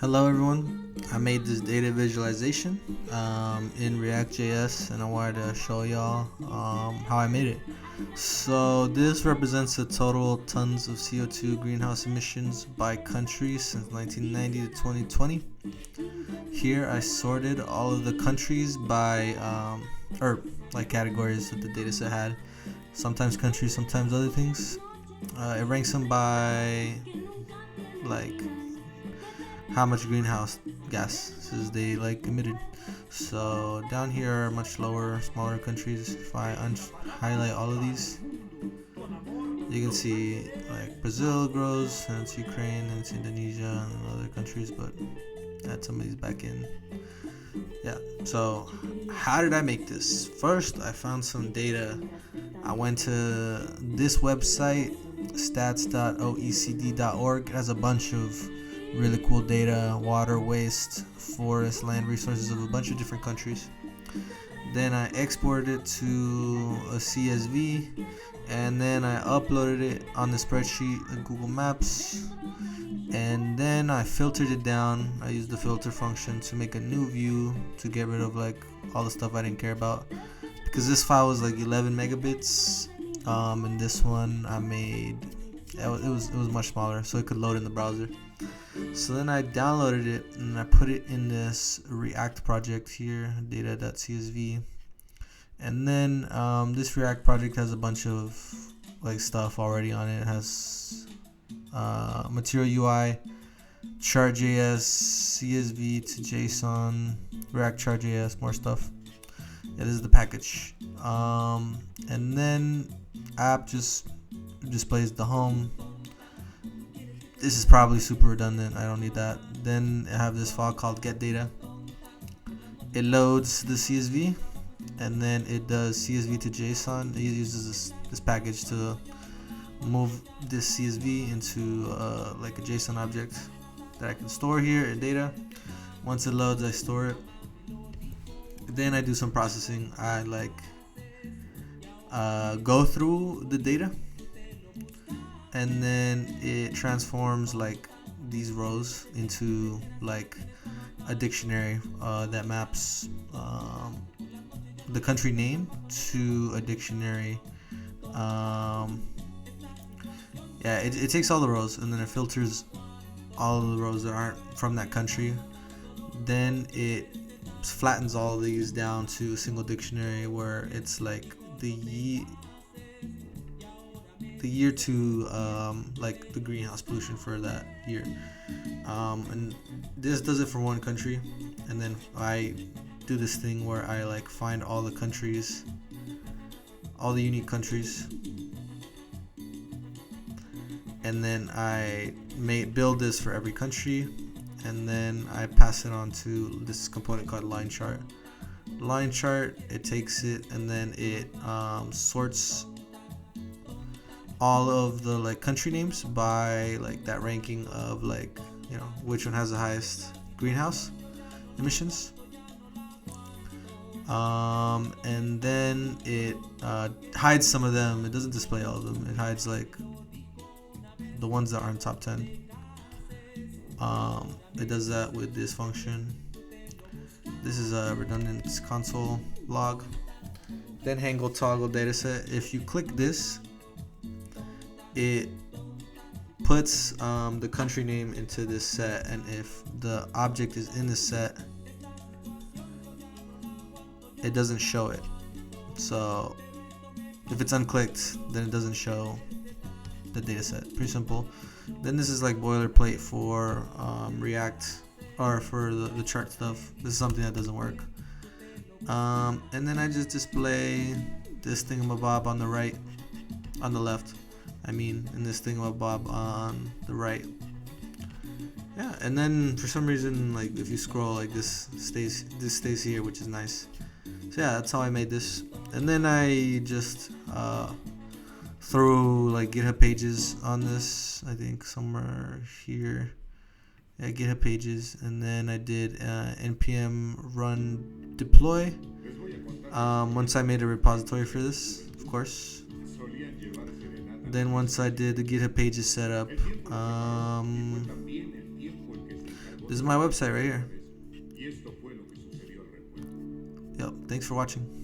Hello everyone, I made this data visualization in React.js and I wanted to show y'all how I made it. So this represents the total tons of CO2 greenhouse emissions by country since 1990 to 2020. Here I sorted all of the countries by, or like categories that the dataset had. Sometimes countries, sometimes other things. It ranks them by like how much greenhouse gases they emitted. So down here are much lower, smaller countries. If I highlight all of these, you can see like Brazil grows, and it's Ukraine, and it's Indonesia, and other countries. But add some of these back in. Yeah. So how did I make this? First, I found some data. I went to this website, stats.oecd.org. It has a bunch of really cool data, water, waste, forest, land resources of a bunch of different countries. Then I exported it to a CSV, and then I uploaded it on the spreadsheet in Google Maps, and then I filtered it down. I used the filter function to make a new view to get rid of all the stuff I didn't care about, because this file was 11 megabits, and this one I made it was much smaller, so it could load in the browser. So then I downloaded it and I put it in this React project here, data.csv. And then this React project has a bunch of stuff already on it. It has Material UI, Chart.js, CSV to JSON, React Chart.js, more stuff. Yeah, this is the package. And then app just displays the home. This is probably super redundant. I don't need that. Then I have this file called get data. It loads the CSV, and then it does CSV to JSON. It uses this package to move this CSV into a JSON object that I can store here in data. Once it loads, I store it. Then I do some processing. I go through the data, and then it transforms these rows into a dictionary that maps the country name to a dictionary. It takes all the rows and then it filters all of the rows that aren't from that country. Then it flattens all of these down to a single dictionary where it's the year to the greenhouse pollution for that year, and this does it for one country. And then I do this thing where I find all the countries, all the unique countries, and then I build this for every country, and then I pass it on to this component called line chart. Line chart, it takes it and then it sorts all of the country names by that ranking of which one has the highest greenhouse emissions, and then it hides some of them. It doesn't display all of them. It hides the ones that aren't top 10. It does that with this function. This is a redundant console log. Then Hangle toggle dataset. If you click this, it puts the country name into this set, and if the object is in the set, it doesn't show it. So if it's unclicked, then it doesn't show the dataset. Pretty simple. Then this is boilerplate for React, or for the chart stuff. This is something that doesn't work. And then I just display this thingamabob on the right, on the left. And this thingamabob on the right. Yeah, and then for some reason, if you scroll, this stays here, which is nice. So yeah, that's how I made this. And then I just threw GitHub pages on this. I think somewhere here. Yeah, GitHub pages, and then I did npm run deploy. Once I made a repository for this, of course. Then once I did the GitHub pages setup, This is my website right here. Yep, thanks for watching.